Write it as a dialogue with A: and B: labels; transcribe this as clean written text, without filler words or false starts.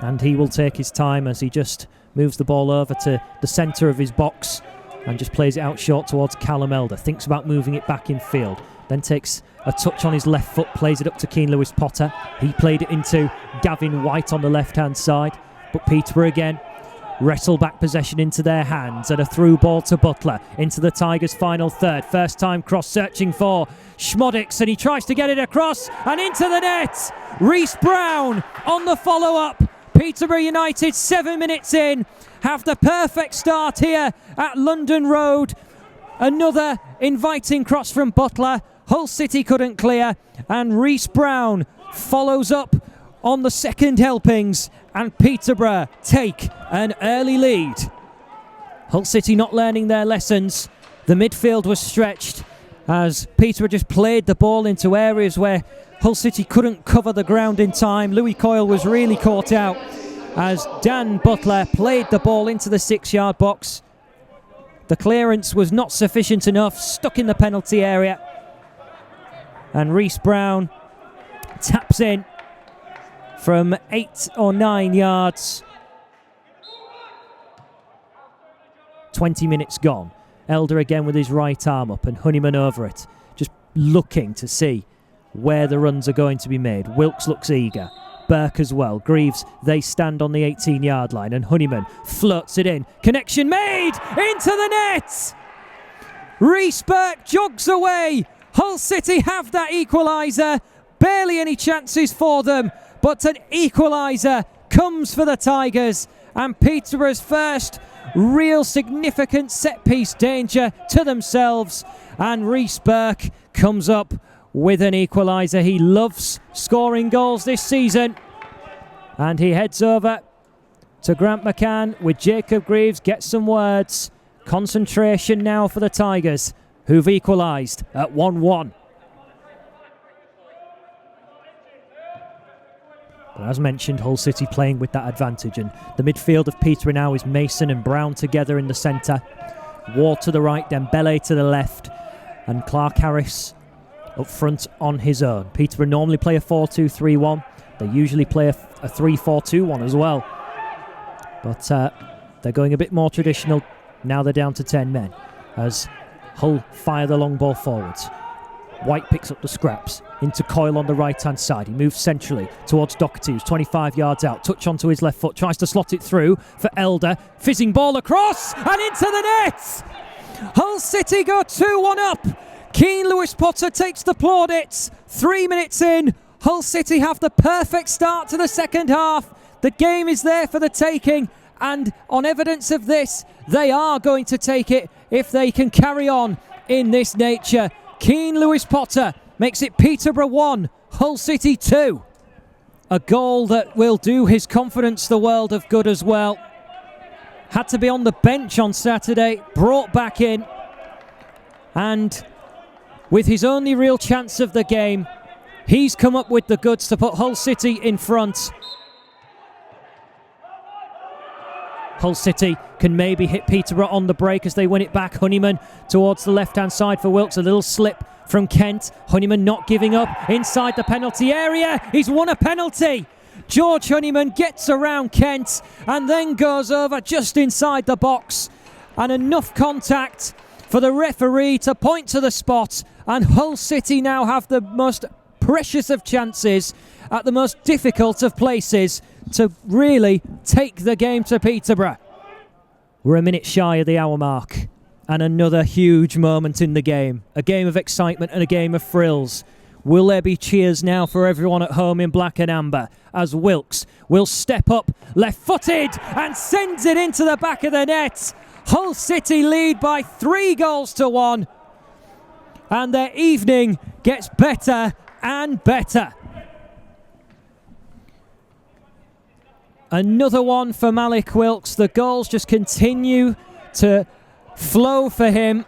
A: And he will take his time as he just moves the ball over to the centre of his box and just plays it out short towards Callum Elder. Thinks about moving it back in field. Then takes a touch on his left foot, plays it up to Keane Lewis Potter. He played it into Gavin White on the left-hand side. But Peterborough again wrestle back possession into their hands, and a through ball to Butler into the Tigers' final third. First time cross searching for Schmodix, and he tries to get it across and into the net. Reece Brown on the follow-up. Peterborough United, 7 minutes in, have the perfect start here at London Road. Another inviting cross from Butler. Hull City couldn't clear, and Reece Brown follows up on the second helpings, and Peterborough take an early lead. Hull City not learning their lessons. The midfield was stretched as Peterborough just played the ball into areas where Hull City couldn't cover the ground in time. Louis Coyle was really caught out as Dan Butler played the ball into the 6-yard box. The clearance was not sufficient enough, stuck in the penalty area. And Reece Brown taps in from 8 or 9 yards. 20 minutes gone. Elder again with his right arm up and Honeyman over it, just looking to see where the runs are going to be made. Wilkes looks eager. Burke as well. Greaves, they stand on the 18-yard line, and Honeyman floats it in. Connection made into the net. Reece Burke jogs away. Hull City have that equaliser. Barely any chances for them, but an equaliser comes for the Tigers, and Peterborough's first real significant set-piece danger to themselves, and Reece Burke comes up with an equaliser. He loves scoring goals this season, and he heads over to Grant McCann with Jacob Greaves, gets some words. Concentration now for the Tigers, who've equalised at 1-1. But as mentioned, Hull City playing with that advantage, and the midfield of Peterborough now is Mason and Brown together in the centre. Ward to the right, Dembele to the left, and Clark Harris up front on his own. Peterborough normally play a 4-2-3-1. They usually play a 3-4-2-1 as well. But they're going a bit more traditional. Now they're down to 10 men as Hull fire the long ball forwards. White picks up the scraps into Coyle on the right-hand side. He moves centrally towards Doherty, who's 25 yards out. Touch onto his left foot, tries to slot it through for Elder. Fizzing ball across and into the net! Hull City go 2-1 up. Keane Lewis Potter takes the plaudits. 3 minutes in, Hull City have the perfect start to the second half. The game is there for the taking, and on evidence of this, they are going to take it if they can carry on in this nature. Keane Lewis Potter makes it Peterborough 1, Hull City 2. A goal that will do his confidence the world of good as well. Had to be on the bench on Saturday, brought back in, and with his only real chance of the game, he's come up with the goods to put Hull City in front. Hull City can maybe hit Peterborough on the break as they win it back. Honeyman towards the left-hand side for Wilkes. A little slip from Kent. Honeyman not giving up inside the penalty area. He's won a penalty. George Honeyman gets around Kent and then goes over just inside the box. And enough contact for the referee to point to the spot. And Hull City now have the most precious of chances at the most difficult of places to really take the game to Peterborough. We're a minute shy of the hour mark, and another huge moment in the game. A game of excitement and a game of thrills. Will there be cheers now for everyone at home in black and amber as Wilkes will step up left-footed and sends it into the back of the net? Hull City lead by 3-1, and their evening gets better and better. Another one for Malik Wilkes. The goals just continue to flow for him.